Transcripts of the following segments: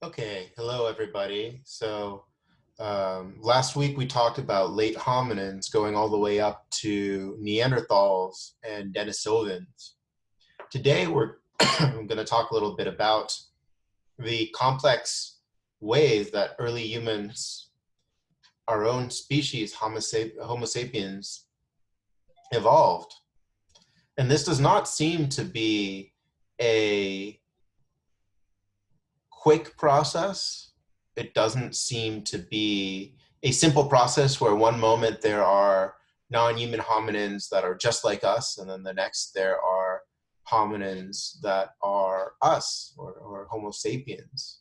Okay, hello everybody. Last week we talked about late hominins going all the way up to Neanderthals and Denisovans. Today we're going to talk a little bit about the complex ways that early humans, our own species, Homo sapiens, evolved. And this does not seem to be a quick process. It doesn't seem to be a simple process where one moment there are non-human hominins that are just like us, and then the next there are hominins that are us or Homo sapiens.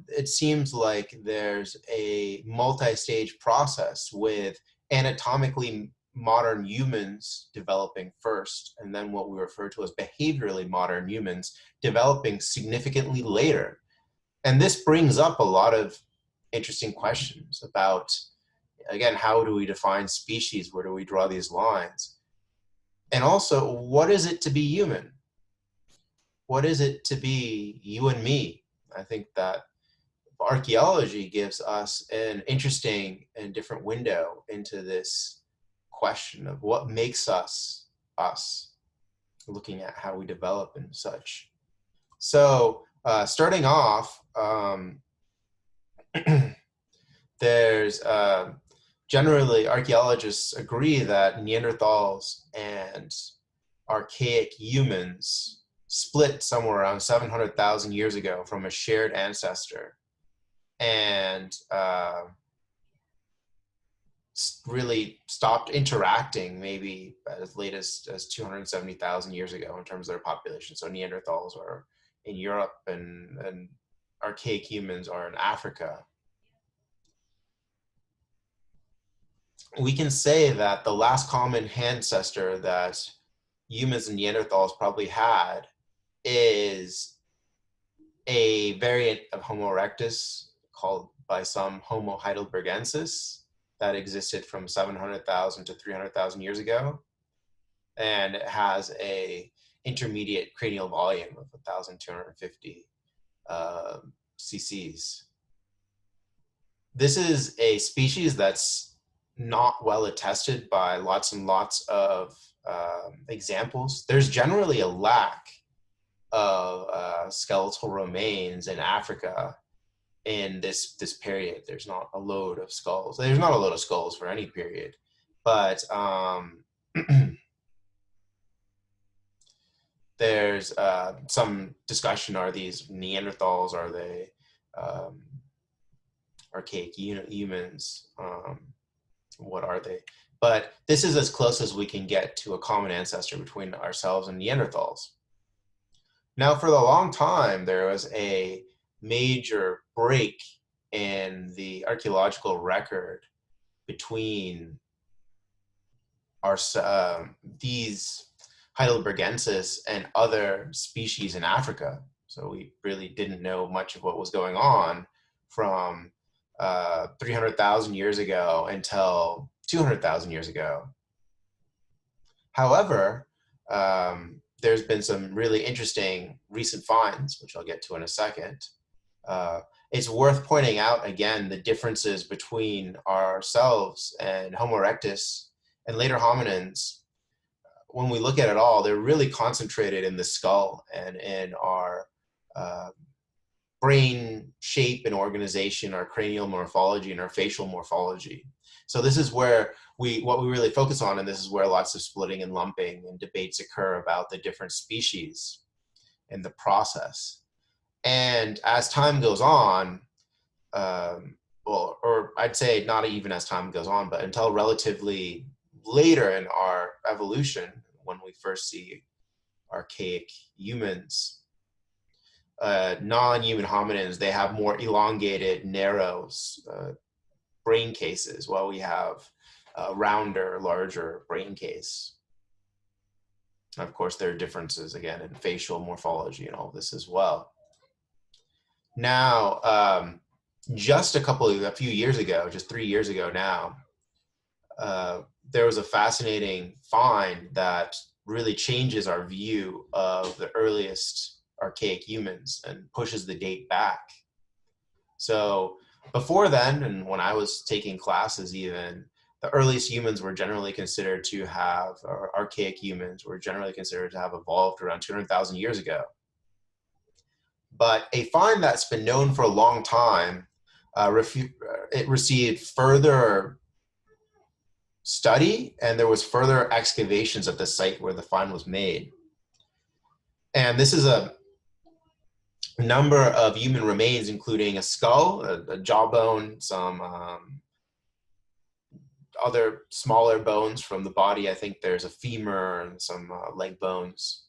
It seems like there's a multi-stage process with anatomically modern humans developing first, and then what we refer to as behaviorally modern humans developing significantly later. And this brings up a lot of interesting questions about, again, how do we define species? Where do we draw these lines? And also, what is it to be human? What is it to be you and me? I think that archaeology gives us an interesting and different window into this question of what makes us us, looking at how we develop and such. So, starting off, there's generally archaeologists agree that Neanderthals and archaic humans split somewhere around 700,000 years ago from a shared ancestor, and really stopped interacting maybe as late as 270,000 years ago in terms of their population. So Neanderthals are in Europe, and archaic humans are in Africa. We can say that the last common ancestor that humans and Neanderthals probably had is a variant of Homo erectus called by some Homo heidelbergensis that existed from 700,000 to 300,000 years ago, and it has a intermediate cranial volume of 1,250 cc's. This is a species that's not well attested by lots and lots of examples. There's generally a lack of skeletal remains in Africa in this period. There's not a load of skulls. There's not a load of skulls for any period, but there's some discussion: are these Neanderthals? Are they archaic humans? What are they? But this is as close as we can get to a common ancestor between ourselves and Neanderthals. Now, for the long time, there was a major break in the archaeological record between these heidelbergensis and other species in Africa. So we really didn't know much of what was going on from 300,000 years ago until 200,000 years ago. However, there's been some really interesting recent finds, which I'll get to in a second. It's worth pointing out again the differences between ourselves and Homo erectus and later hominins. When we look at it all, they're really concentrated in the skull and in our brain shape and organization, our cranial morphology and our facial morphology. So this is where what we really focus on, and this is where lots of splitting and lumping and debates occur about the different species in the process. And as time goes on, or I'd say not even as time goes on, but until relatively later in our evolution, when we first see archaic humans, non-human hominins, they have more elongated, narrow brain cases, while we have a rounder, larger brain case. Of course, there are differences, again, in facial morphology and all of this as well. Now, just a few years ago, just 3 years ago now, there was a fascinating find that really changes our view of the earliest archaic humans and pushes the date back. So before then, and when I was taking classes even, the earliest humans were generally considered to have, or archaic humans were generally considered to have evolved around 200,000 years ago. But a find that's been known for a long time, it received further study, and there was further excavations at the site where the find was made. And this is a number of human remains, including a skull, a jawbone, some other smaller bones from the body. I think there's a femur and some leg bones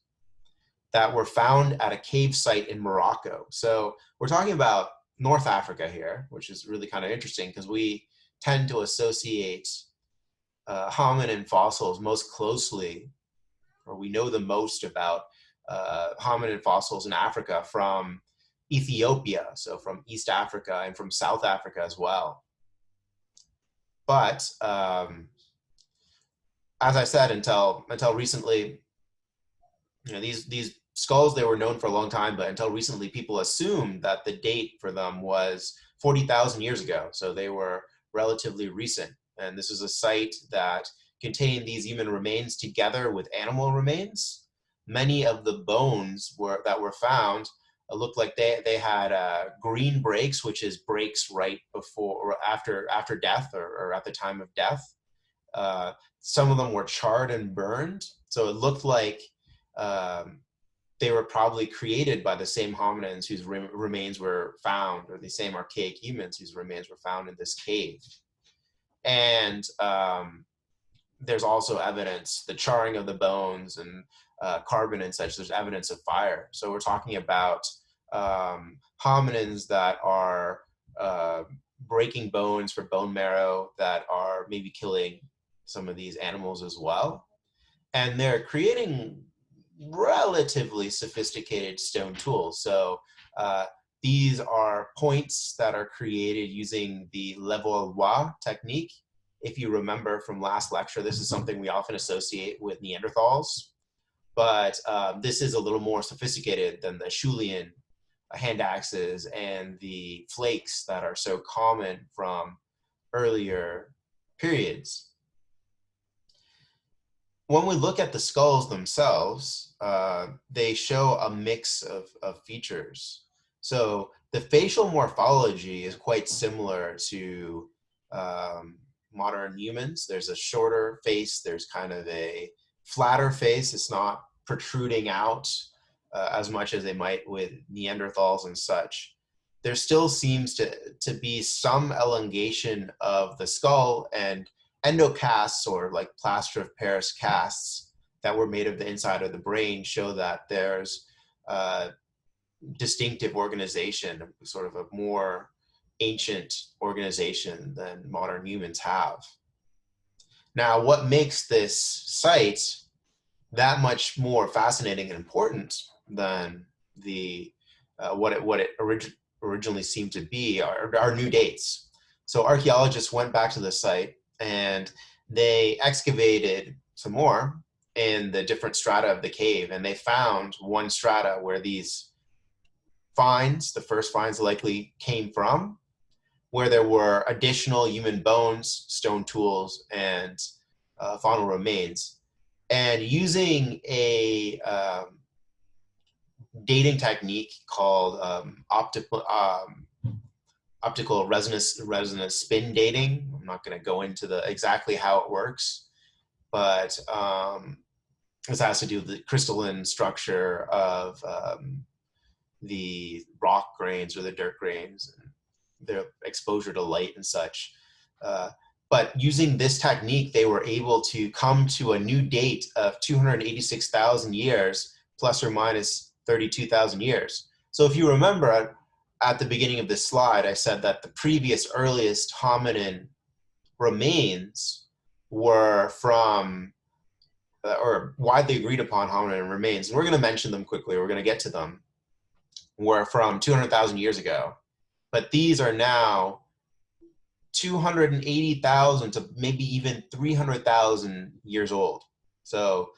that were found at a cave site in Morocco. So we're talking about North Africa here, which is really kind of interesting because we tend to associate hominin fossils most closely, or we know the most about hominin fossils in Africa from Ethiopia, so from East Africa and from South Africa as well. But as I said, until recently, you know, these skulls, they were known for a long time, but until recently, people assumed that the date for them was 40,000 years ago. So they were relatively recent. And this is a site that contained these human remains together with animal remains. Many of the bones that were found looked like they had green breaks, which is breaks right before or after death, or at the time of death. Some of them were charred and burned. So it looked like they were probably created by the same hominins whose remains were found, or the same archaic humans whose remains were found in this cave. And there's also evidence, the charring of the bones and carbon and such, there's evidence of fire. So we're talking about hominins that are breaking bones for bone marrow, that are maybe killing some of these animals as well. And they're creating relatively sophisticated stone tools. So these are points that are created using the Levallois technique. If you remember from last lecture, this is something we often associate with Neanderthals, but this is a little more sophisticated than the Schulian hand axes and the flakes that are so common from earlier periods. When we look at the skulls themselves, they show a mix of features. So the facial morphology is quite similar to modern humans. There's a shorter face, there's kind of a flatter face. It's not protruding out as much as they might with Neanderthals and such. There still seems to be some elongation of the skull, and endocasts, or like plaster of Paris casts that were made of the inside of the brain, show that there's distinctive organization, sort of a more ancient organization than modern humans have. Now, what makes this site that much more fascinating and important than the what it originally seemed to be are new dates. So archaeologists went back to the site and they excavated some more in the different strata of the cave, and they found one strata where these finds, the first finds, likely came from, where there were additional human bones, stone tools, and faunal remains. And using a dating technique called optical resonance spin dating. I'm not going to go into exactly how it works, but this has to do with the crystalline structure of the rock grains or the dirt grains, and their exposure to light and such. But using this technique, they were able to come to a new date of 286,000 years, plus or minus 32,000 years. So if you remember, at the beginning of this slide, I said that the previous earliest hominin remains were from, or widely agreed upon hominin remains, and we're going to mention them quickly, we're going to get to them, were from 200,000 years ago. But these are now 280,000 to maybe even 300,000 years old. So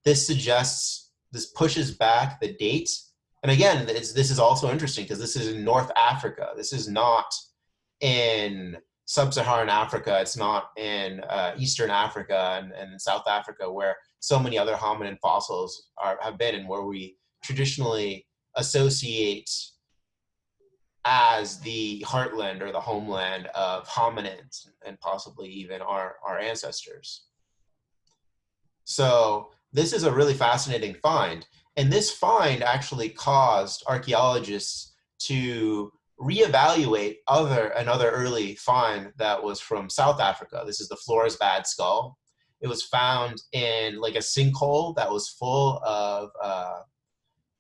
this pushes back the date And again, this is also interesting because this is in North Africa. This is not in sub-Saharan Africa. It's not in Eastern Africa and South Africa, where so many other hominin fossils have been, and where we traditionally associate as the heartland or the homeland of hominids and possibly even our ancestors. So this is a really fascinating find. And this find actually caused archaeologists to reevaluate another early find that was from South Africa. This is the Floresbad skull. It was found in like a sinkhole that was full of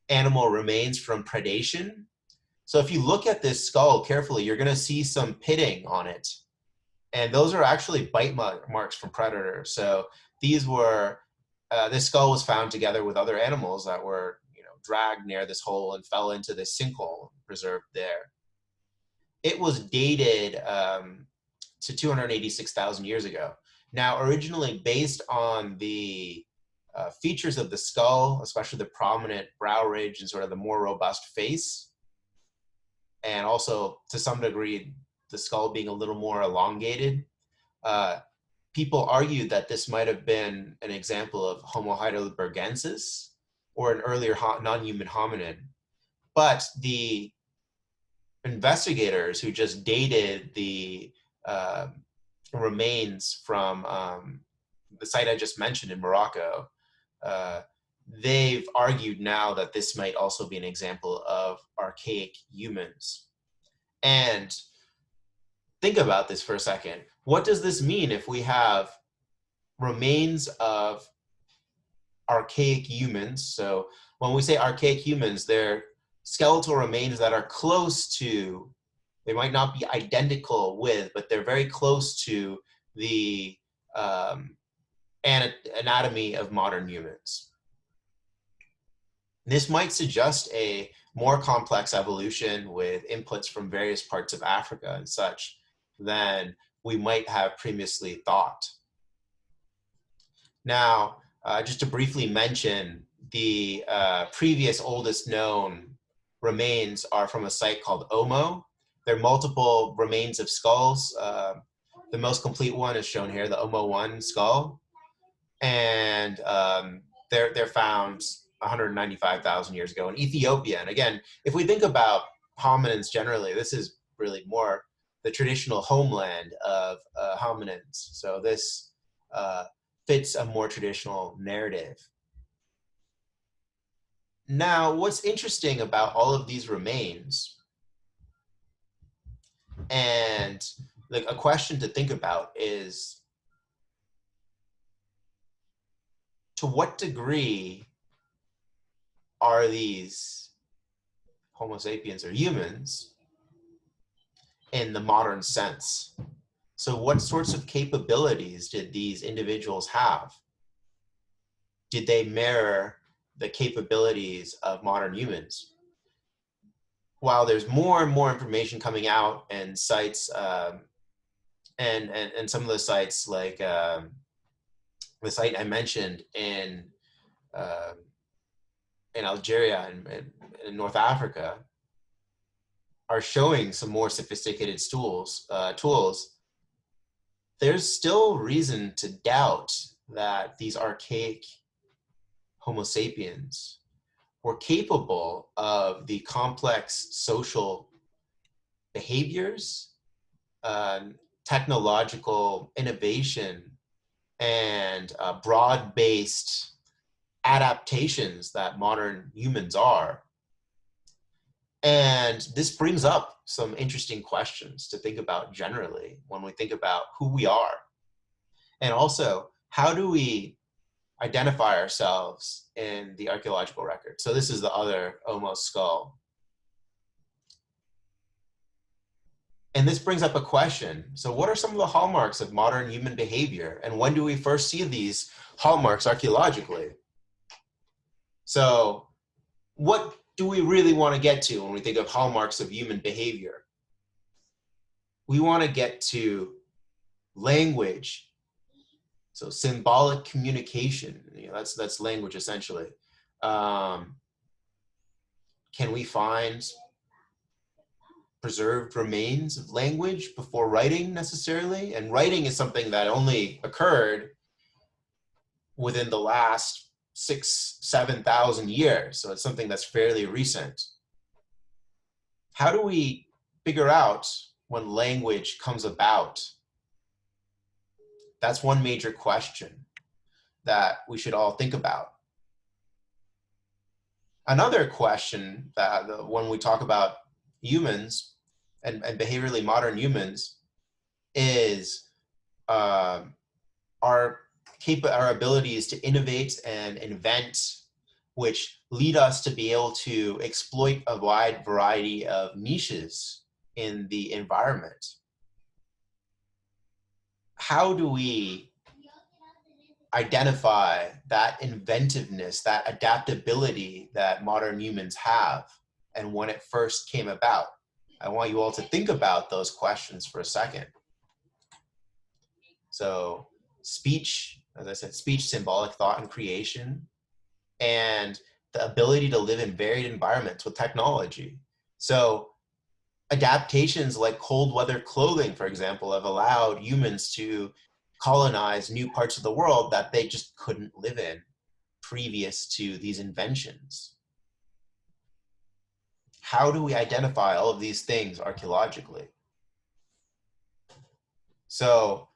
animal remains from predation. So if you look at this skull carefully, you're going to see some pitting on it. And those are actually bite marks from predators. So these were, this skull was found together with other animals that were, dragged near this hole and fell into this sinkhole preserved there. It was dated to 286,000 years ago. Now, originally based on the features of the skull, especially the prominent brow ridge and sort of the more robust face, and also to some degree the skull being a little more elongated, people argued that this might have been an example of Homo heidelbergensis or an earlier non-human hominid. But the investigators who just dated the remains from the site I just mentioned in Morocco, they've argued now that this might also be an example of archaic humans. And think about this for a second. What does this mean if we have remains of archaic humans? So when we say archaic humans, they're skeletal remains that are close to, they might not be identical with, but they're very close to the anatomy of modern humans. This might suggest a more complex evolution with inputs from various parts of Africa and such than we might have previously thought. Now, just to briefly mention, the previous oldest known remains are from a site called Omo. There are multiple remains of skulls. The most complete one is shown here, the Omo 1 skull. And they're found 195,000 years ago in Ethiopia. And again, if we think about hominins generally, this is really more the traditional homeland of hominins. So this fits a more traditional narrative. Now, what's interesting about all of these remains, and like a question to think about, is to what degree are these Homo sapiens or humans in the modern sense? So what sorts of capabilities did these individuals have? Did they mirror the capabilities of modern humans? While there's more and more information coming out and sites, and some of the sites like the site I mentioned in Algeria and in North Africa are showing some more sophisticated tools, there's still reason to doubt that these archaic Homo sapiens were capable of the complex social behaviors, technological innovation, and broad-based adaptations that modern humans are. And this brings up some interesting questions to think about generally when we think about who we are. And also, how do we identify ourselves in the archaeological record? So this is the other Omo skull. And this brings up a question. So what are some of the hallmarks of modern human behavior? And when do we first see these hallmarks archaeologically? So what do we really want to get to when we think of hallmarks of human behavior? We want to get to language. So symbolic communication, that's language essentially. Can we find preserved remains of language before writing necessarily? And writing is something that only occurred within the last 7,000 years. So it's something that's fairly recent. How do we figure out when language comes about? That's one major question that we should all think about. Another question that when we talk about humans and behaviorally modern humans is our abilities to innovate and invent, which lead us to be able to exploit a wide variety of niches in the environment. How do we identify that inventiveness, that adaptability that modern humans have, and when it first came about? I want you all to think about those questions for a second. So speech, as I said, speech, symbolic thought and creation, and the ability to live in varied environments with technology. So adaptations like cold weather clothing, for example, have allowed humans to colonize new parts of the world that they just couldn't live in previous to these inventions. How do we identify all of these things archaeologically? So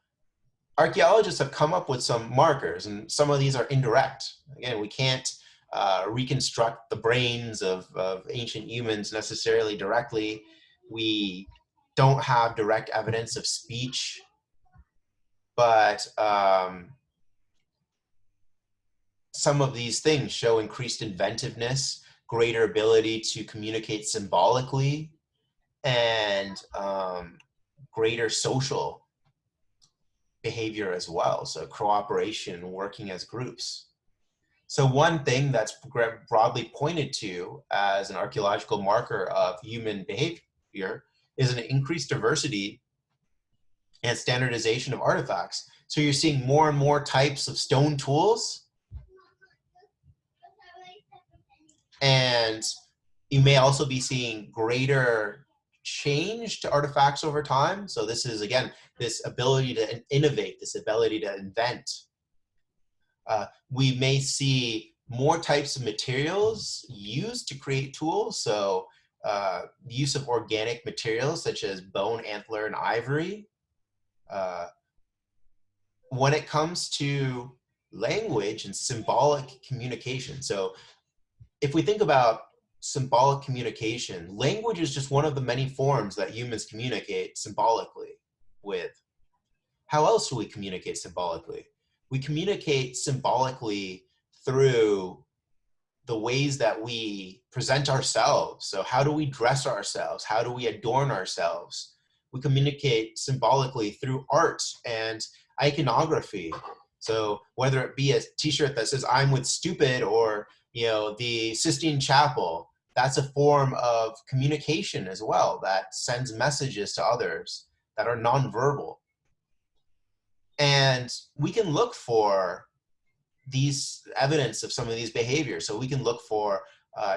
archaeologists have come up with some markers, and some of these are indirect. Again, we can't reconstruct the brains of ancient humans necessarily directly. We don't have direct evidence of speech, but some of these things show increased inventiveness, greater ability to communicate symbolically, and greater social behavior as well. So cooperation, working as groups. So one thing that's broadly pointed to as an archaeological marker of human behavior is an increased diversity and standardization of artifacts. So you're seeing more and more types of stone tools, and you may also be seeing greater change to artifacts over time. So this is, again, this ability to innovate, this ability to invent. We may see more types of materials used to create tools. So use of organic materials such as bone, antler, and ivory. When it comes to language and symbolic communication, so if we think about symbolic communication, language is just one of the many forms that humans communicate symbolically with. How else do we communicate symbolically? We communicate symbolically through the ways that we present ourselves. So how do we dress ourselves? How do we adorn ourselves? We communicate symbolically through art and iconography. So whether it be a t-shirt that says "I'm with stupid" or the Sistine Chapel, that's a form of communication as well that sends messages to others that are nonverbal. And we can look for these evidence of some of these behaviors. So we can look for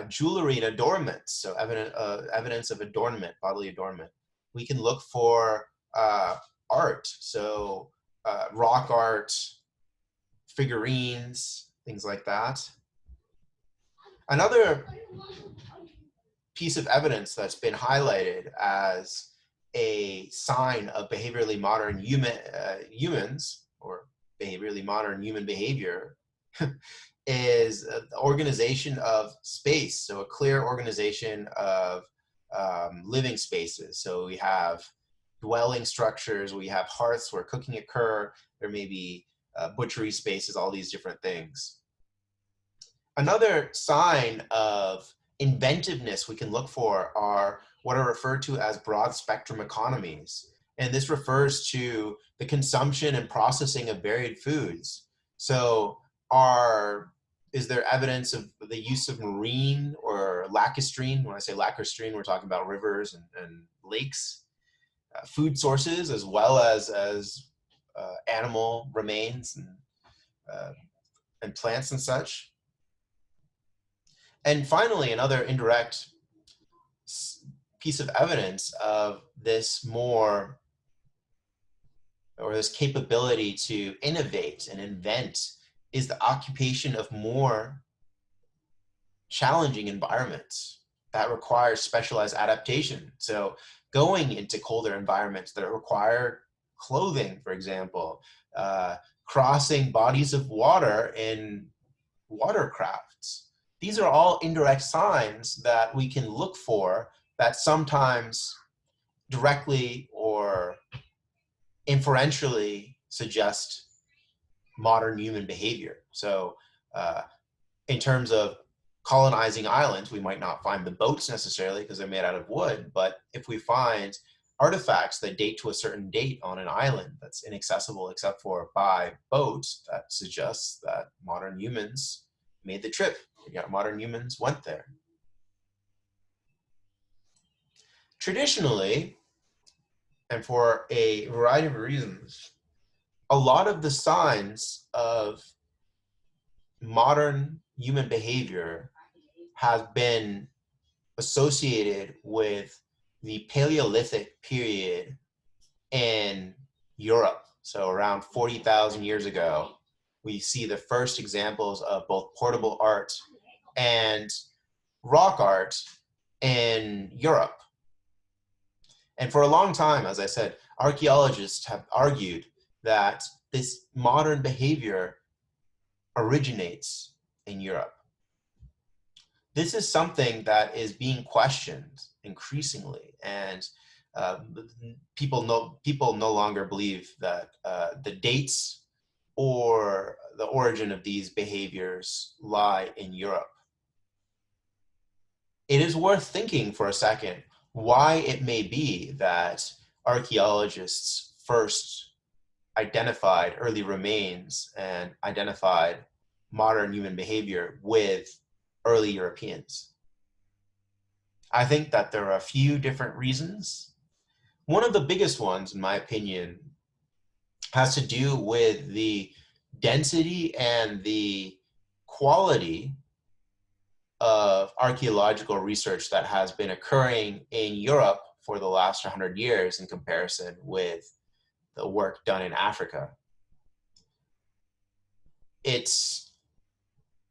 jewelry and adornments, so evidence of adornment, bodily adornment. We can look for art, so rock art, figurines, things like that. Another piece of evidence that's been highlighted as a sign of behaviorally modern humans, or behaviorally modern human behavior, is the organization of space. So a clear organization of living spaces. So we have dwelling structures, we have hearths where cooking occur, there may be butchery spaces, all these different things. Another sign of inventiveness we can look for are what are referred to as broad spectrum economies. And this refers to the consumption and processing of varied foods. So is there evidence of the use of marine or lacustrine? When I say lacustrine, we're talking about rivers and lakes, food sources, as well as animal remains and plants and such. And finally, another indirect piece of evidence of this more, or this capability to innovate and invent, is the occupation of more challenging environments that require specialized adaptation. So going into colder environments that require clothing, for example, crossing bodies of water in watercrafts. These are all indirect signs that we can look for that sometimes directly or inferentially suggest modern human behavior. So in terms of colonizing islands, we might not find the boats necessarily because they're made out of wood, but if we find artifacts that date to a certain date on an island that's inaccessible except for by boat, that suggests that modern humans made the trip. Yeah, modern humans went there. Traditionally, and for a variety of reasons, a lot of the signs of modern human behavior have been associated with the Paleolithic period in Europe. So around 40,000 years ago, we see the first examples of both portable art and rock art in Europe. And for a long time, as I said, archaeologists have argued that this modern behavior originates in Europe. This is something that is being questioned increasingly, and people no longer believe that the dates or the origin of these behaviors lie in Europe. It is worth thinking for a second why it may be that archaeologists first identified early remains and identified modern human behavior with early Europeans. I think that there are a few different reasons. One of the biggest ones, in my opinion, has to do with the density and the quality of archaeological research that has been occurring in Europe for the last 100 years in comparison with the work done in Africa. It's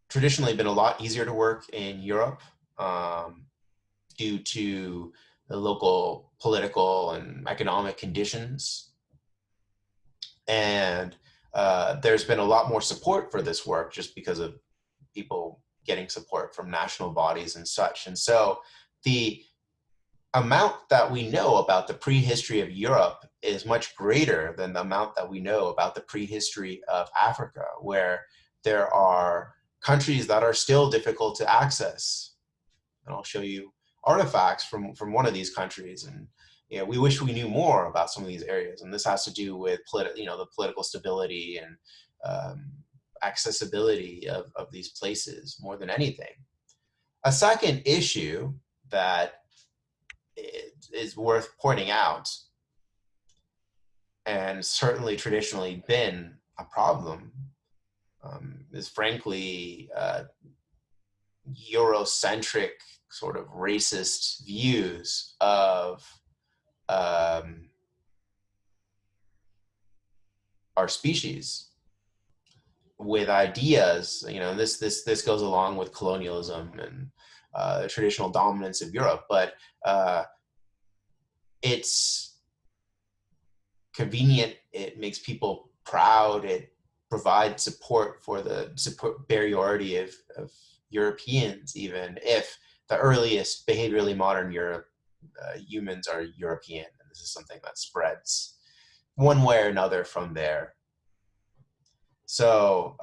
traditionally been a lot easier to work in Europe due to the local political and economic conditions. And there's been a lot more support for this work just because of people getting support from national bodies and such. And so the amount that we know about the prehistory of Europe is much greater than the amount that we know about the prehistory of Africa, where there are countries that are still difficult to access. And I'll show you artifacts from one of these countries. And we wish we knew more about some of these areas. And this has to do with the political stability and accessibility of these places more than anything. A second issue that is worth pointing out, and certainly traditionally been a problem, is frankly Eurocentric sort of racist views of our species, with ideas. This goes along with colonialism and the traditional dominance of Europe, but it's convenient, it makes people proud, it provides support for the superiority of Europeans, even if the earliest behaviorally modern humans are European. And this is something that spreads one way or another from there. So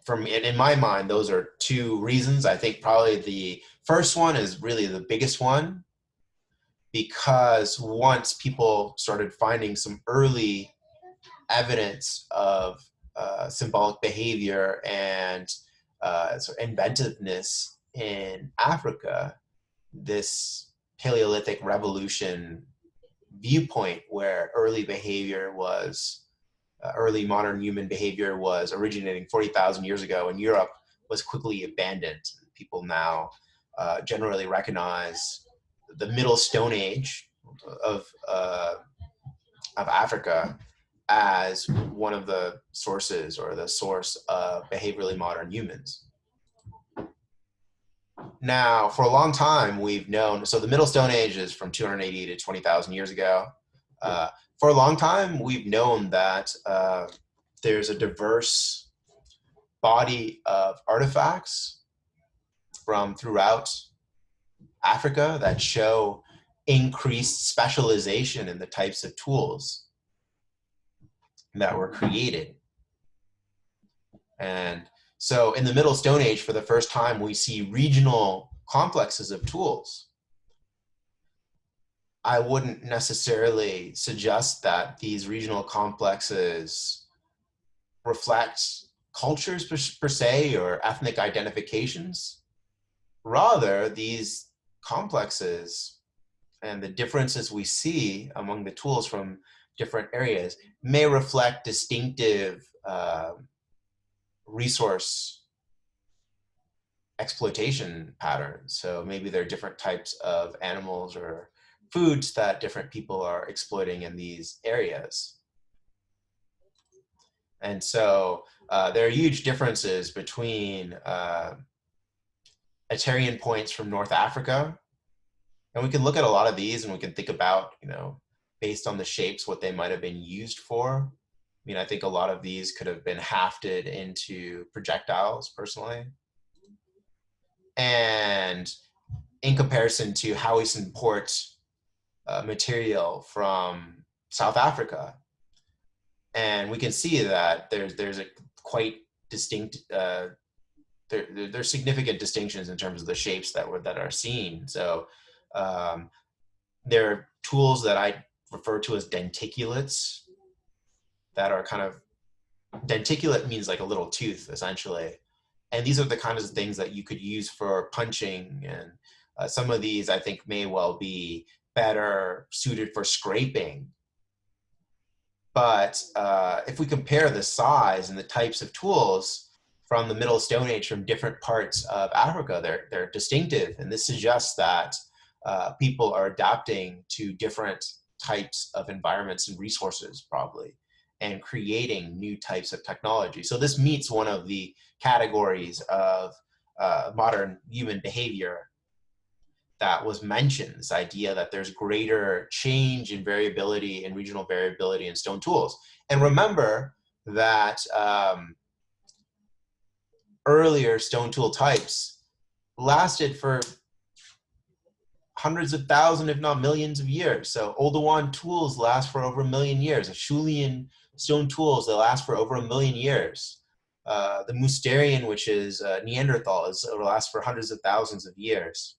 in my mind, those are two reasons. I think probably the first one is really the biggest one, because once people started finding some early evidence of symbolic behavior and sort of inventiveness in Africa, this Paleolithic revolution viewpoint where early modern human behavior was originating 40,000 years ago in Europe was quickly abandoned. People now generally recognize the Middle Stone Age of Africa as one of the sources or the source of behaviorally modern humans. Now, for a long time, we've known, so the Middle Stone Age is from 280 to 20,000 years ago. For a long time, we've known that there's a diverse body of artifacts from throughout Africa that show increased specialization in the types of tools that were created. And so in the Middle Stone Age, for the first time, we see regional complexes of tools. I wouldn't necessarily suggest that these regional complexes reflect cultures per se or ethnic identifications. Rather, these complexes and the differences we see among the tools from different areas may reflect distinctive resource exploitation patterns. So maybe there are different types of animals or foods that different people are exploiting in these areas. And so there are huge differences between Atarian points from North Africa. And we can look at a lot of these and we can think about, based on the shapes, what they might have been used for. I mean, I think a lot of these could have been hafted into projectiles, personally. And in comparison to how we import material from South Africa. And we can see that there's a quite distinct, there's significant distinctions in terms of the shapes that are seen. So there are tools that I refer to as denticulates that are kind of, denticulate means like a little tooth, essentially. And these are the kinds of things that you could use for punching. And some of these, I think, may well be better suited for scraping. But if we compare the size and the types of tools from the Middle Stone Age from different parts of Africa, they're distinctive. And this suggests that people are adapting to different types of environments and resources, probably, and creating new types of technology. So this meets one of the categories of modern human behavior that was mentioned, this idea that there's greater change in variability and regional variability in stone tools. And remember that earlier stone tool types lasted for hundreds of thousands, if not millions of years. So Oldowan tools last for over 1 million years. Acheulean stone tools, they last for over 1 million years. The Mousterian, which is Neanderthal, lasts for hundreds of thousands of years.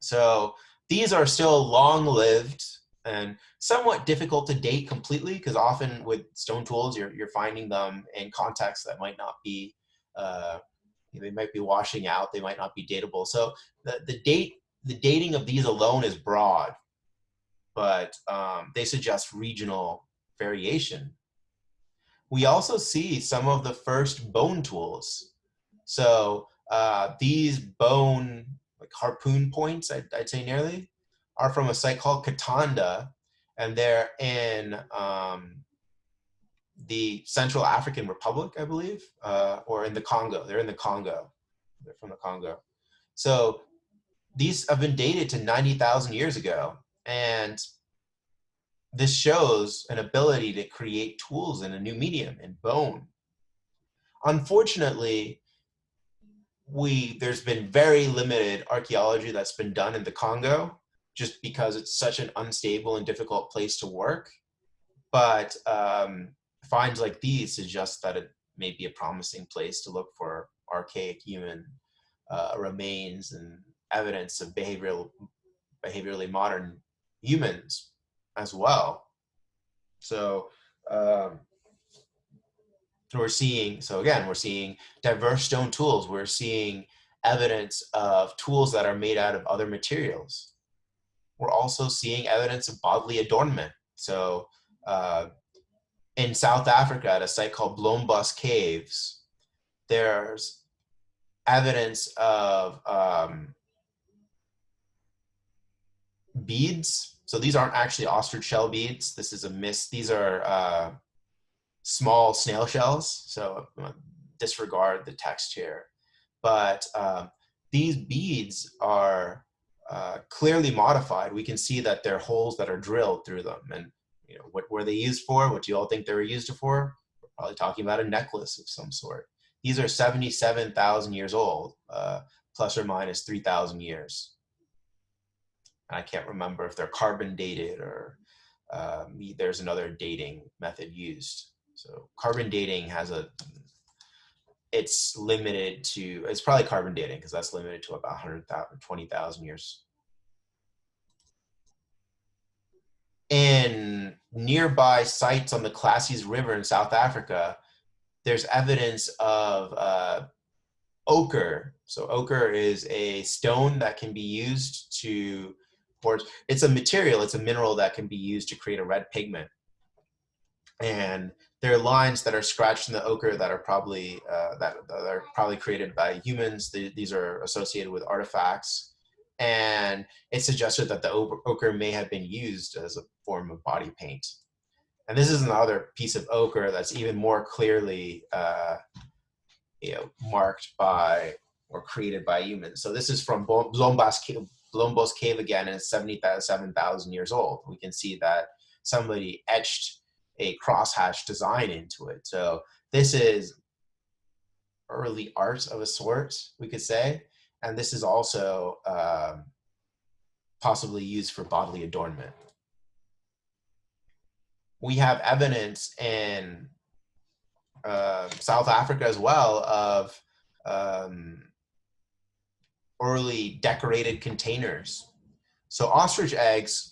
So these are still long-lived and somewhat difficult to date completely, because often with stone tools, you're finding them in contexts that might not be, they might be washing out, they might not be datable. So the dating of these alone is broad, but they suggest regional variation. We also see some of the first bone tools. So these bone, like harpoon points, I'd say nearly, are from a site called Katanda, and they're in the Central African Republic, I believe, or in the Congo. They're in the Congo. They're from the Congo. So these have been dated to 90,000 years ago. And this shows an ability to create tools in a new medium, in bone. Unfortunately, there's been very limited archaeology that's been done in the Congo, just because it's such an unstable and difficult place to work. But finds like these suggest that it may be a promising place to look for archaic human remains and evidence of behaviorally modern humans as well. So we're seeing diverse stone tools. We're seeing evidence of tools that are made out of other materials. We're also seeing evidence of bodily adornment. So in South Africa, at a site called Blombos Caves, there's evidence of beads. So these aren't actually ostrich shell beads. This is a myth. These are small snail shells. So disregard the text here. But these beads are clearly modified. We can see that there are holes that are drilled through them. And what were they used for? What do you all think they were used for? We're probably talking about a necklace of some sort. These are 77,000 years old, plus or minus 3,000 years. And I can't remember if they're carbon dated or there's another dating method used. So carbon dating has it's limited to, it's probably carbon dating because that's limited to about 100,000, 20,000 years. In nearby sites on the Classes River in South Africa, there's evidence of ochre. So ochre is a stone that can be used to, or it's a material, it's a mineral that can be used to create a red pigment. And there are lines that are scratched in the ochre that are probably created by humans. These are associated with artifacts, and it suggested that the ochre may have been used as a form of body paint. And this is another piece of ochre that's even more clearly marked by or created by humans. So this is from Blombos Cave again, and it's 77,000 years old. We can see that somebody etched a crosshatch design into it. So this is early art of a sort, we could say. And this is also possibly used for bodily adornment. We have evidence in South Africa as well of early decorated containers. So ostrich eggs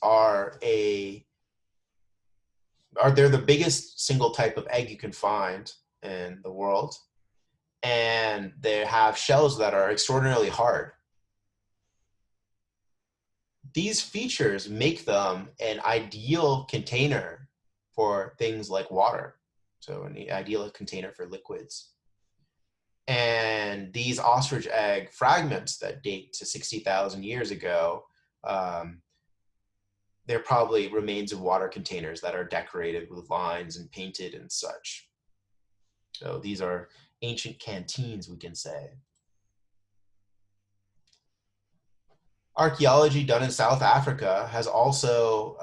they're the biggest single type of egg you can find in the world. And they have shells that are extraordinarily hard. These features make them an ideal container for things like water. So an ideal container for liquids. And these ostrich egg fragments that date to 60,000 years ago, they're probably remains of water containers that are decorated with lines and painted and such. So these are ancient canteens, we can say. Archaeology done in South Africa has also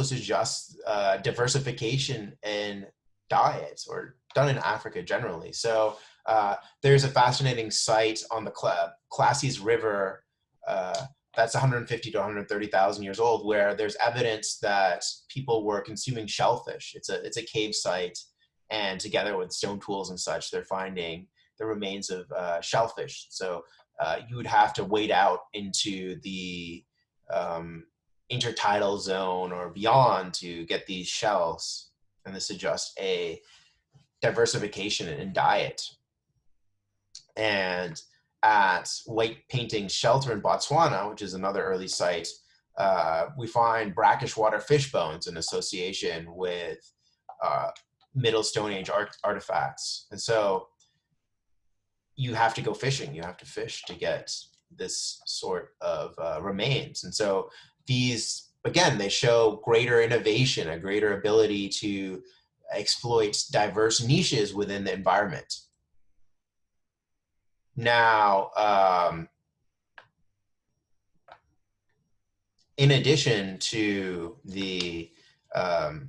suggests diversification in diets, or done in Africa generally. So there's a fascinating site on the Classes River that's 150 to 130,000 years old, where there's evidence that people were consuming shellfish. It's a cave site, and together with stone tools and such, they're finding the remains of shellfish. So you would have to wade out into the intertidal zone or beyond to get these shells, and this suggests a diversification in diet. And at White Painting Shelter in Botswana, which is another early site, we find brackish water fish bones in association with Middle Stone Age artifacts. And so you have to go fishing. You have to fish to get this sort of remains. And so these, again, they show greater innovation, a greater ability to exploit diverse niches within the environment. Now, in addition to the, or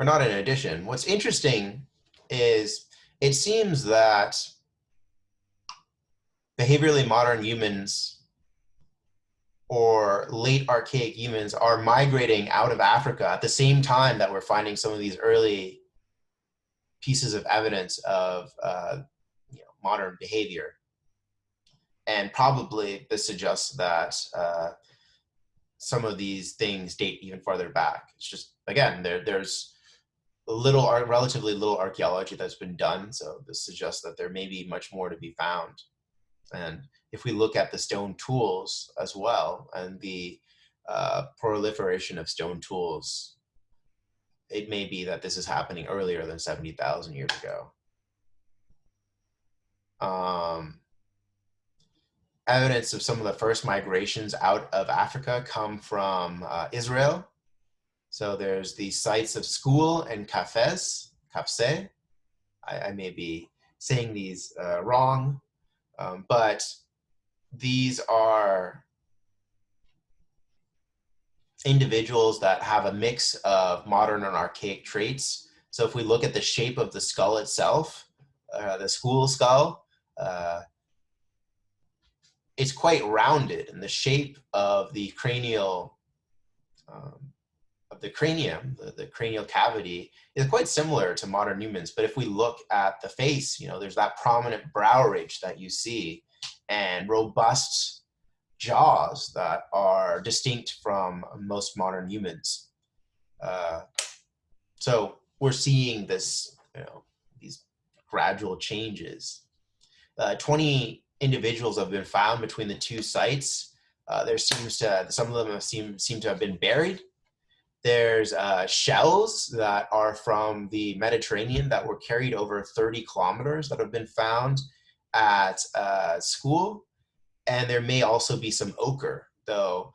not in addition, what's interesting is it seems that behaviorally modern humans or late archaic humans are migrating out of Africa at the same time that we're finding some of these early pieces of evidence of modern behavior. And probably this suggests that some of these things date even farther back. It's just, again, there's relatively little archaeology that's been done, so this suggests that there may be much more to be found. And if we look at the stone tools as well, and the proliferation of stone tools, it may be that this is happening earlier than 70,000 years ago. evidence of some of the first migrations out of Africa come from Israel. So there's the sites of School and Kafes. I may be saying these wrong, but these are individuals that have a mix of modern and archaic traits. So if we look at the shape of the skull itself, the School skull, it's quite rounded, and the shape of the cranial of the cranium, the cranial cavity, is quite similar to modern humans. But if we look at the face, there's that prominent brow ridge that you see, and robust jaws that are distinct from most modern humans. So we're seeing this, these gradual changes. 20 individuals have been found between the two sites. There seems to, some of them seem to have been buried. There's shells that are from the Mediterranean that were carried over 30 kilometers that have been found at School. And there may also be some ochre, though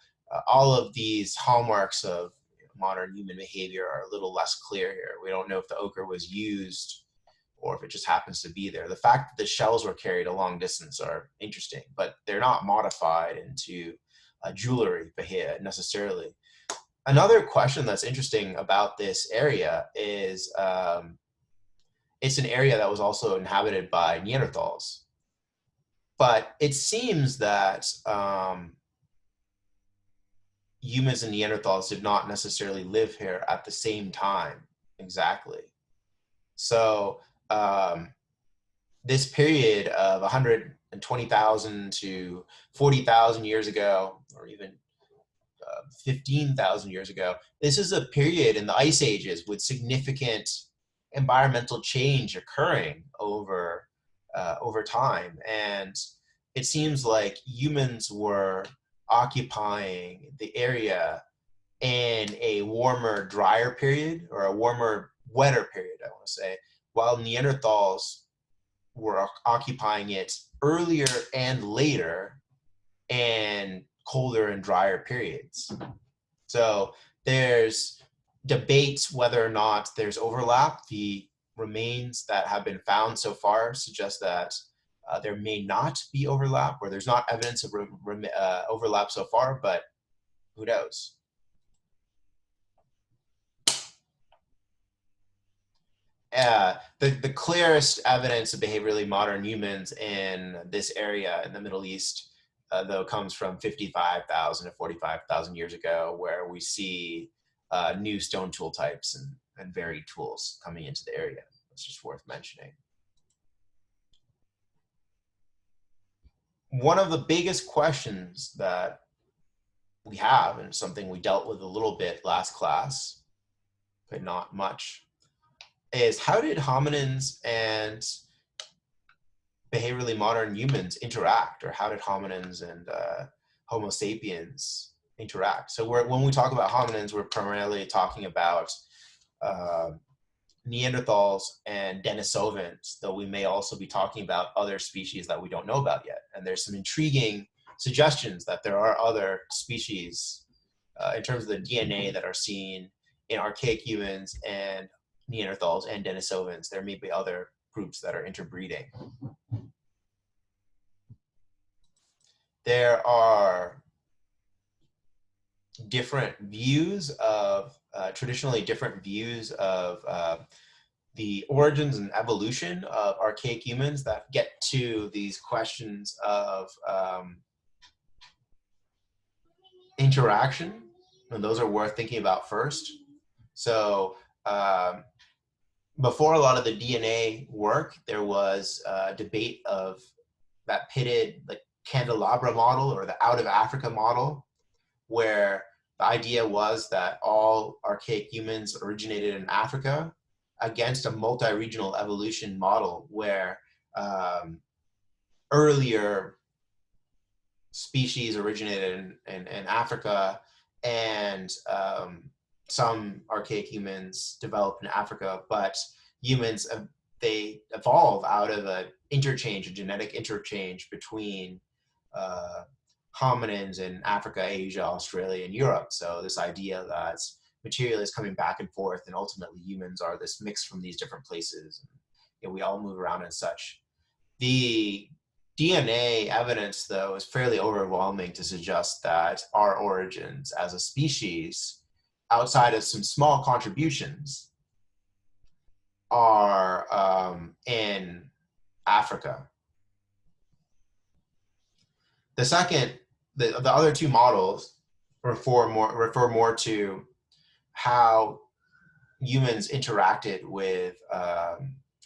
all of these hallmarks of modern human behavior are a little less clear here. We don't know if the ochre was used or if it just happens to be there. The fact that the shells were carried a long distance are interesting, but they're not modified into jewelry necessarily. Another question that's interesting about this area is it's an area that was also inhabited by Neanderthals. But it seems that humans and Neanderthals did not necessarily live here at the same time exactly. So this period of 120,000 to 40,000 years ago, or even 15,000 years ago, this is a period in the ice ages with significant environmental change occurring over time. And it seems like humans were occupying the area in a warmer, drier period, or a warmer, wetter period, I want to say, while Neanderthals were occupying it earlier and later and colder and drier periods. So there's debates whether or not there's overlap. The remains that have been found so far suggest that there may not be overlap, or there's not evidence of overlap so far, but who knows? The clearest evidence of behaviorally modern humans in this area in the Middle East, though, comes from 55,000 to 45,000 years ago, where we see new stone tool types and varied tools coming into the area. It's just worth mentioning. One of the biggest questions that we have, and something we dealt with a little bit last class, but not much, is how did hominins and behaviorally modern humans interact, or how did hominins and Homo sapiens interact? So when we talk about hominins, we're primarily talking about Neanderthals and Denisovans, though we may also be talking about other species that we don't know about yet. And there's some intriguing suggestions that there are other species in terms of the DNA that are seen in archaic humans and Neanderthals and Denisovans. There may be other groups that are interbreeding. There are different views of, traditionally different views of the origins and evolution of archaic humans that get to these questions of interaction, and those are worth thinking about first. So before a lot of the DNA work, there was a debate of that pitted like candelabra model or the out of Africa model, where the idea was that all archaic humans originated in Africa, against a multi-regional evolution model where earlier species originated in Africa, and some archaic humans developed in Africa, but humans, they evolve out of a genetic interchange between hominins in Africa, Asia, Australia, and Europe. So this idea that material is coming back and forth, and ultimately humans are this mix from these different places. And, we all move around and such. The DNA evidence, though, is fairly overwhelming to suggest that our origins as a species, outside of some small contributions, are in Africa. The second, the other two models refer more to how humans interacted with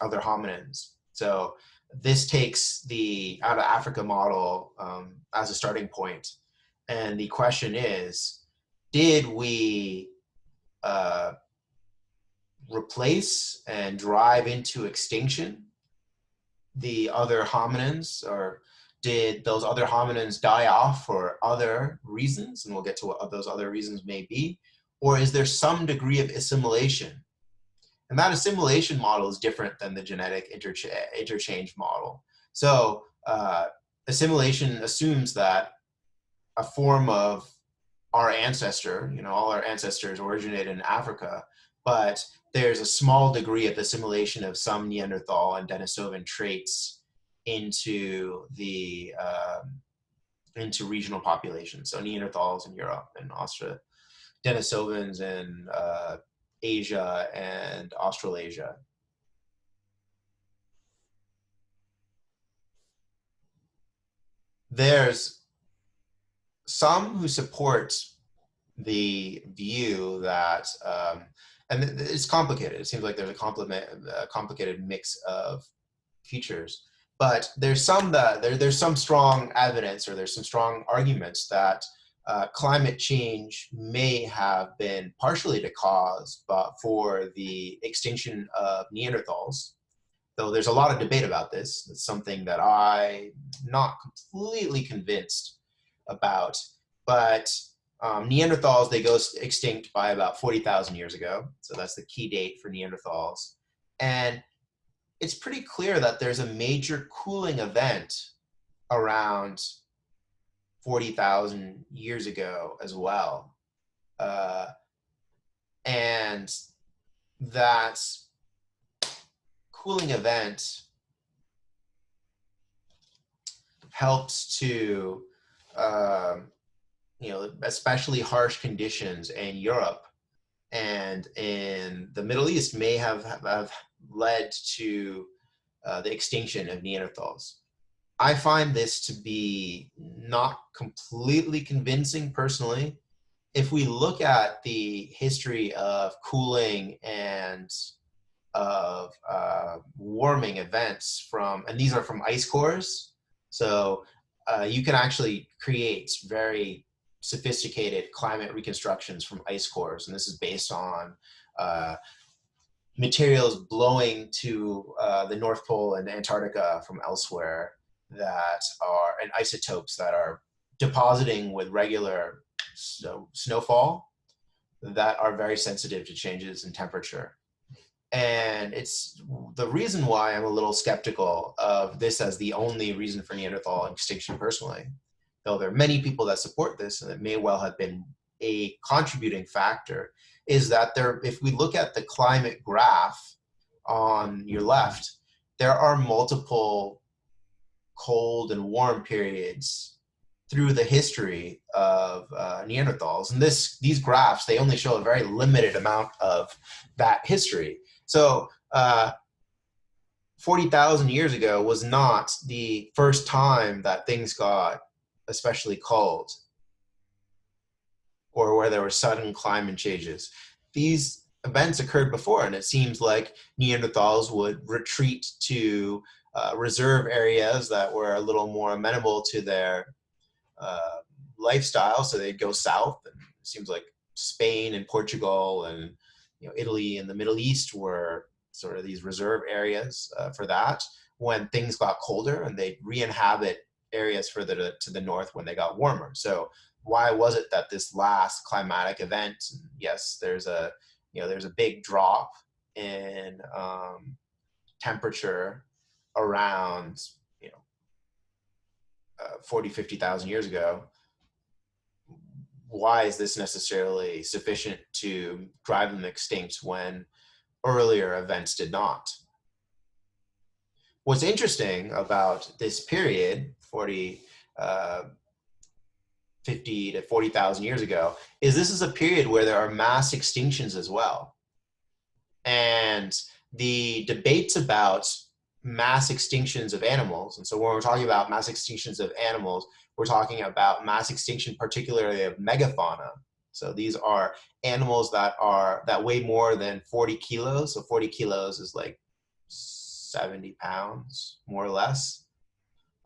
other hominins. So this takes the out of Africa model as a starting point. And the question is, did we replace and drive into extinction the other hominins, or did those other hominins die off for other reasons? And we'll get to what those other reasons may be. Or is there some degree of assimilation? And that assimilation model is different than the genetic interchange model. So assimilation assumes that a form of our ancestor, all our ancestors originated in Africa, but there's a small degree of assimilation of some Neanderthal and Denisovan traits into the into regional populations. So Neanderthals in Europe and Denisovans in Asia and Australasia. There's some who support the view that, and it's complicated. It seems like there's a complicated mix of features, but there's some strong evidence, or there's some strong arguments that climate change may have been partially the cause, but for the extinction of Neanderthals. Though there's a lot of debate about this. It's something that I'm not completely convinced about. But Neanderthals, they go extinct by about 40,000 years ago. So that's the key date for Neanderthals. And it's pretty clear that there's a major cooling event around 40,000 years ago as well. And that cooling event helps to, especially harsh conditions in Europe and in the Middle East may have led to the extinction of Neanderthals. I find this to be not completely convincing personally. If we look at the history of cooling and of warming events and these are from ice cores, so you can actually create very sophisticated climate reconstructions from ice cores, and this is based on materials blowing to the North Pole and Antarctica from elsewhere that are, and isotopes that are depositing with regular snowfall that are very sensitive to changes in temperature. And it's the reason why I'm a little skeptical of this as the only reason for Neanderthal extinction personally, though there are many people that support this, and it may well have been a contributing factor, is that if we look at the climate graph on your left, there are multiple cold and warm periods through the history of Neanderthals. And these graphs, they only show a very limited amount of that history. So 40,000 years ago was not the first time that things got especially cold or where there were sudden climate changes. These events occurred before, and it seems like Neanderthals would retreat to reserve areas that were a little more amenable to their lifestyle. So they'd go south, and it seems like Spain and Portugal and Italy and the Middle East were sort of these reserve areas for that when things got colder, and they'd re-inhabit areas further to the north when they got warmer. So why was it that this last climatic event, yes, there's a big drop in temperature around 40, 50,000 years ago, why is this necessarily sufficient to drive them extinct when earlier events did not? What's interesting about this period, 50 to 40,000 years ago, is this is a period where there are mass extinctions as well. And the debates about mass extinctions of animals, and so when we're talking about mass extinctions of animals, we're talking about mass extinction particularly of megafauna. So these are animals that weigh more than 40 kilos. So 40 kilos is like 70 pounds, more or less.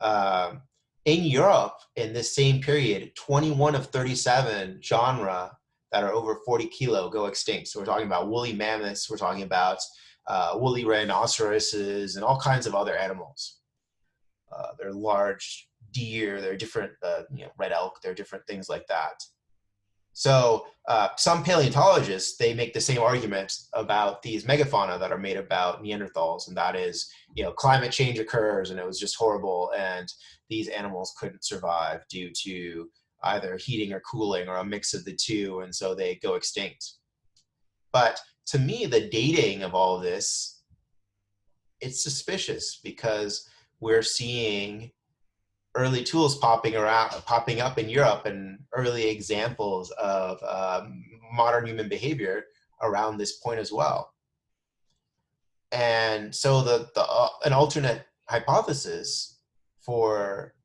In Europe, in this same period, 21 of 37 genera that are over 40 kilo go extinct. So we're talking about woolly mammoths, we're talking about woolly rhinoceroses, and all kinds of other animals. They're large deer, they're different, red elk, they're different things like that. So some paleontologists, they make the same argument about these megafauna that are made about Neanderthals, and that is, climate change occurs and it was just horrible, and these animals couldn't survive due to either heating or cooling or a mix of the two, and so they go extinct. But to me, the dating of all of this, it's suspicious because we're seeing early tools popping up in Europe and early examples of modern human behavior around this point as well. And so an alternate hypothesis for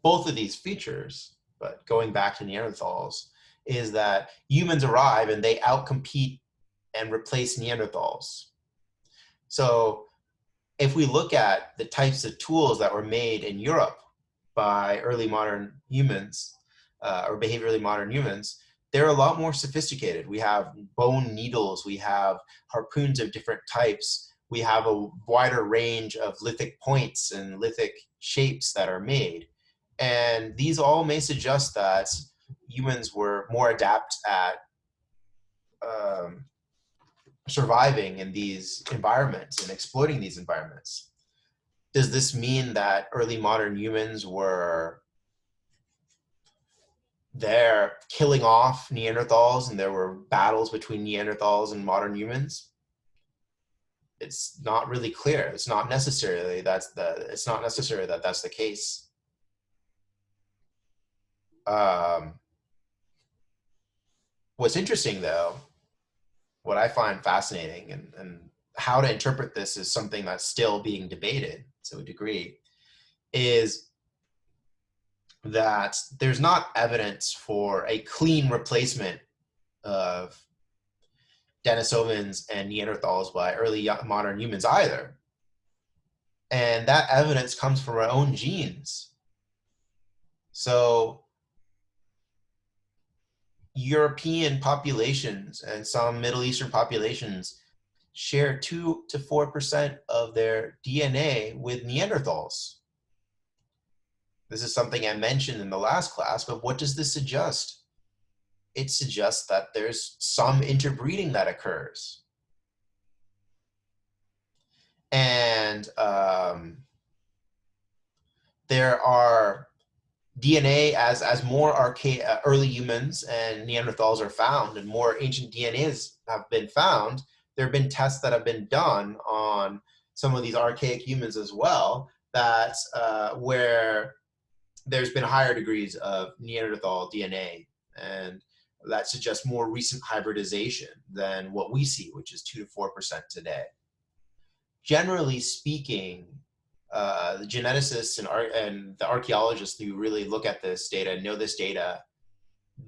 both of these features, but going back to Neanderthals, is that humans arrive and they outcompete and replace Neanderthals. So if we look at the types of tools that were made in Europe by early modern humans, or behaviorally modern humans, they're a lot more sophisticated. We have bone needles, we have harpoons of different types, we have a wider range of lithic points and lithic shapes that are made. And these all may suggest that humans were more adept at surviving in these environments and exploiting these environments. Does this mean that early modern humans were there killing off Neanderthals and there were battles between Neanderthals and modern humans? It's not really clear. It's not necessarily that that's the case. What's interesting though, what I find fascinating, and how to interpret this is something that's still being debated to a degree, is that there's not evidence for a clean replacement of Denisovans and Neanderthals by early modern humans either. And that evidence comes from our own genes. So European populations and some Middle Eastern populations share 2 to 4% of their DNA with Neanderthals. This is something I mentioned in the last class, but what does this suggest? It suggests that there's some interbreeding that occurs. And there are DNA as more early humans and Neanderthals are found and more ancient DNAs have been found. There have been tests that have been done on some of these archaic humans as well, that where there's been higher degrees of Neanderthal DNA, and that suggests more recent hybridization than what we see, which is 2 to 4% today. Generally speaking, the geneticists and the archaeologists who really look at this data and know this data,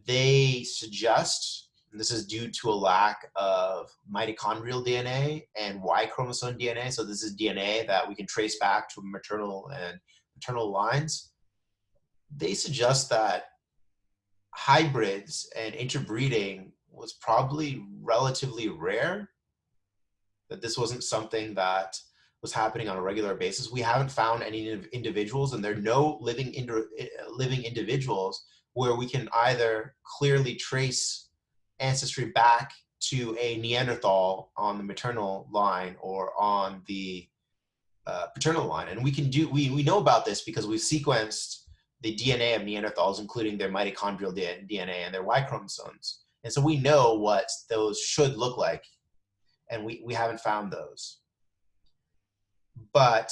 they suggest, and this is due to a lack of mitochondrial DNA and Y chromosome DNA, so this is DNA that we can trace back to maternal and paternal lines. They suggest that hybrids and interbreeding was probably relatively rare, that this wasn't something that was happening on a regular basis. We haven't found any individuals, and there are no living individuals where we can either clearly trace ancestry back to a Neanderthal on the maternal line or on the paternal line. And we know about this because we've sequenced the DNA of Neanderthals, including their mitochondrial DNA and their Y chromosomes. And so we know what those should look like, and we haven't found those. But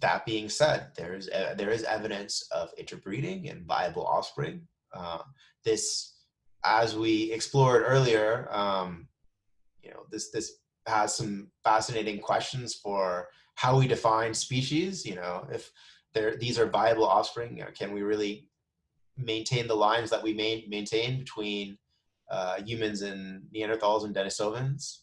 that being said, there is evidence of interbreeding and viable offspring. This, as we explored earlier, this has some fascinating questions for how we define species. If these are viable offspring, can we really maintain the lines that we maintain between humans and Neanderthals and Denisovans?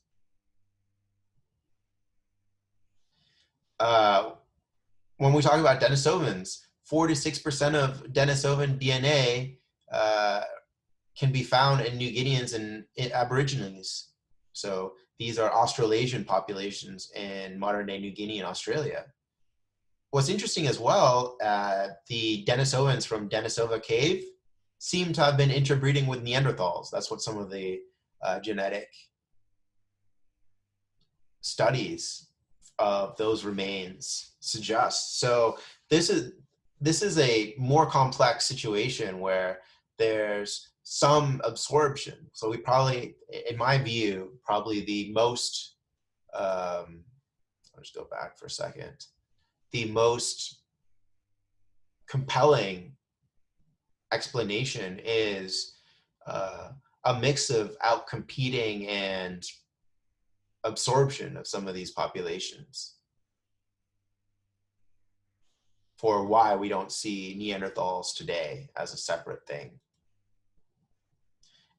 When we talk about Denisovans, 4 to 6% of Denisovan DNA can be found in New Guineans and Aborigines. So these are Australasian populations in modern-day New Guinea and Australia. What's interesting as well, the Denisovans from Denisova Cave seem to have been interbreeding with Neanderthals. That's what some of the genetic studies of those remains suggest. So this is a more complex situation where there's some absorption. So we probably, in my view, probably the most, I'll just go back for a second, the most compelling explanation is a mix of outcompeting and absorption of some of these populations for why we don't see Neanderthals today as a separate thing.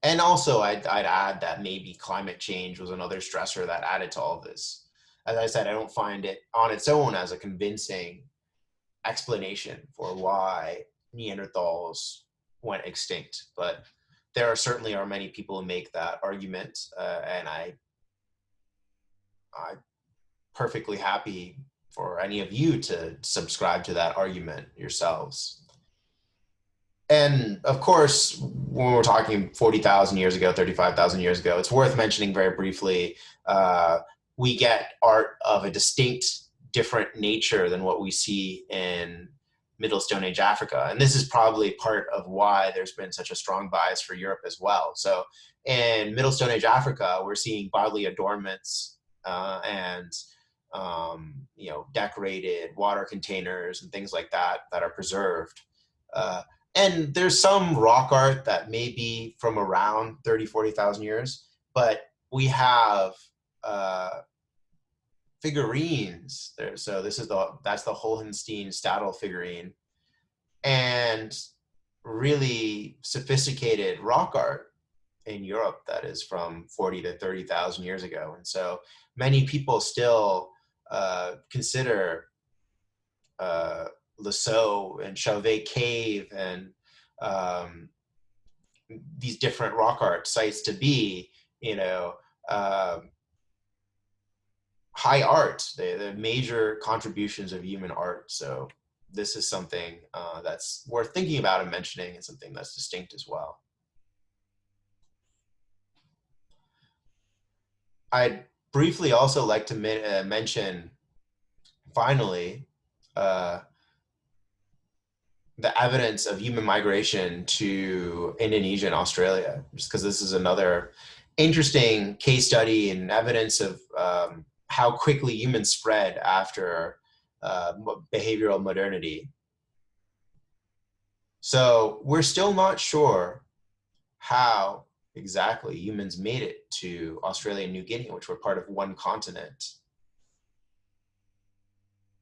And also, I'd add that maybe climate change was another stressor that added to all of this. As I said, I don't find it on its own as a convincing explanation for why Neanderthals went extinct, but there certainly are many people who make that argument, and I'm perfectly happy for any of you to subscribe to that argument yourselves. And of course, when we're talking 40,000 years ago, 35,000 years ago, it's worth mentioning very briefly, we get art of a distinct, different nature than what we see in Middle Stone Age Africa. And this is probably part of why there's been such a strong bias for Europe as well. So in Middle Stone Age Africa, we're seeing bodily adornments and decorated water containers and things like that that are preserved. And there's some rock art that may be from around 30, 40,000 years, but we have figurines there. So that's the Hohenstein-Stadel figurine, and really sophisticated rock art in Europe that is from 40 to 30,000 years ago. And so many people still consider Lascaux and Chauvet Cave and these different rock art sites to be, high art. They're major contributions of human art. So this is something that's worth thinking about and mentioning, and something that's distinct as well. I'd briefly also like to mention, finally, the evidence of human migration to Indonesia and Australia, just because this is another interesting case study and evidence of how quickly humans spread after behavioral modernity. So we're still not sure how exactly humans made it to Australia and New Guinea, which were part of one continent.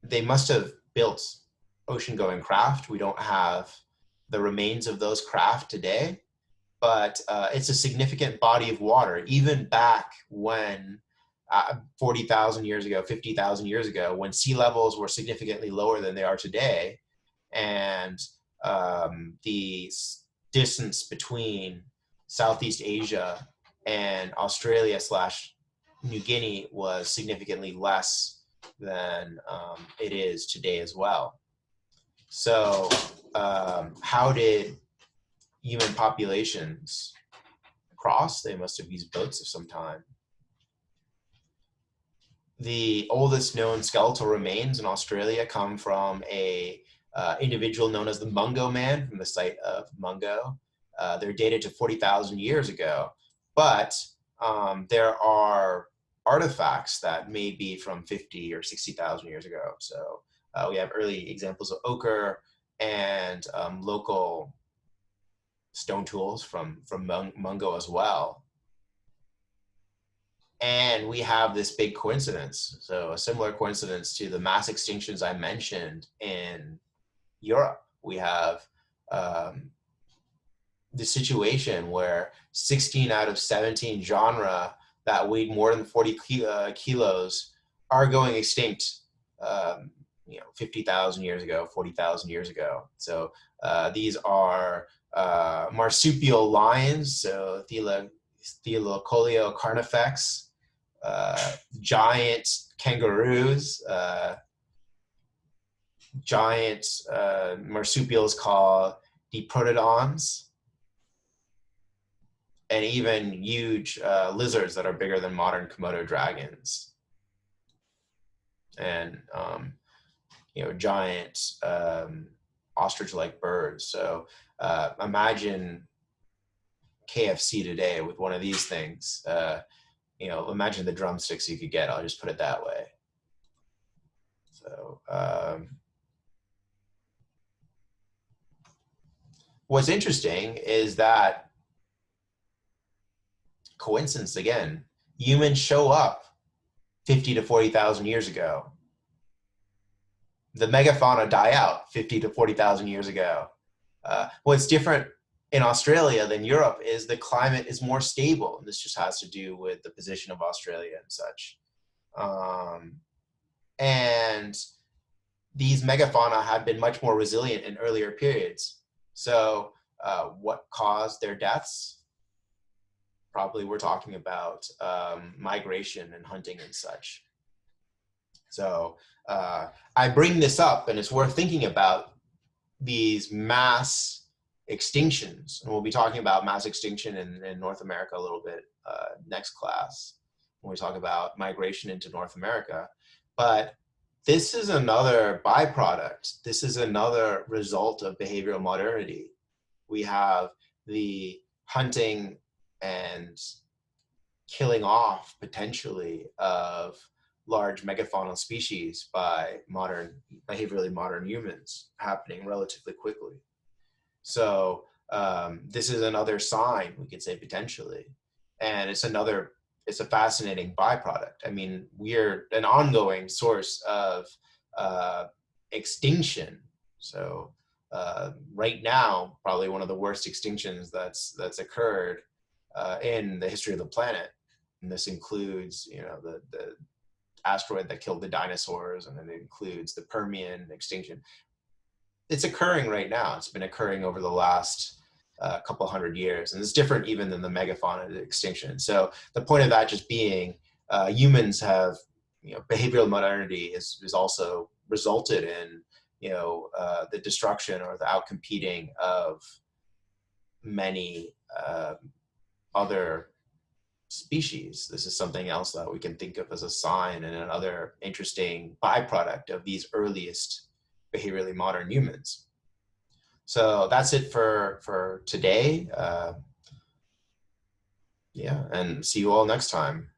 They must have built ocean-going craft. We don't have the remains of those craft today, but it's a significant body of water. Even back when 40,000 years ago, 50,000 years ago, when sea levels were significantly lower than they are today, and the distance between Southeast Asia and Australia / New Guinea was significantly less than it is today as well. So how did human populations cross? They must have used boats of some time. the oldest known skeletal remains in Australia come from a individual known as the Mungo Man from the site of Mungo. They're dated to 40,000 years ago, but there are artifacts that may be from 50 or 60,000 years ago. So we have early examples of ochre and local stone tools from Mungo as well. And we have this big coincidence. So a similar coincidence to the mass extinctions I mentioned in Europe. We have the situation where 16 out of 17 genre that weighed more than 40 kilos are going extinct, 50,000 years ago, 40,000 years ago. So these are marsupial lions, so Thylacoleo carnifex, giant kangaroos, giant marsupials called diprotodons, and even huge lizards that are bigger than modern Komodo dragons, and giant ostrich-like birds. So imagine KFC today with one of these things. Imagine the drumsticks you could get. I'll just put it that way. So what's interesting is that coincidence again, humans show up 50 to 40,000 years ago. The megafauna die out 50 to 40,000 years ago. What's different in Australia than Europe is the climate is more stable. And this just has to do with the position of Australia and such. And these megafauna have been much more resilient in earlier periods. So what caused their deaths? Probably we're talking about migration and hunting and such. So I bring this up, and it's worth thinking about these mass extinctions. And we'll be talking about mass extinction in North America a little bit next class when we talk about migration into North America. But this is another byproduct. This is another result of behavioral modernity. We have the hunting and killing off potentially of large megafaunal species by behaviorally modern humans happening relatively quickly. So this is another sign, we could say, potentially. And it's a fascinating byproduct. I mean, we're an ongoing source of extinction. So right now, probably one of the worst extinctions that's occurred in the history of the planet. And this includes, the asteroid that killed the dinosaurs, and then it includes the Permian extinction. It's occurring right now. It's been occurring over the last couple hundred years, and it's different even than the megafauna extinction. So the point of that just being, humans have, behavioral modernity is also resulted in, the destruction or the outcompeting of many other species. This is something else that we can think of as a sign and another interesting byproduct of these earliest behaviorally modern humans. So that's it for today. And see you all next time.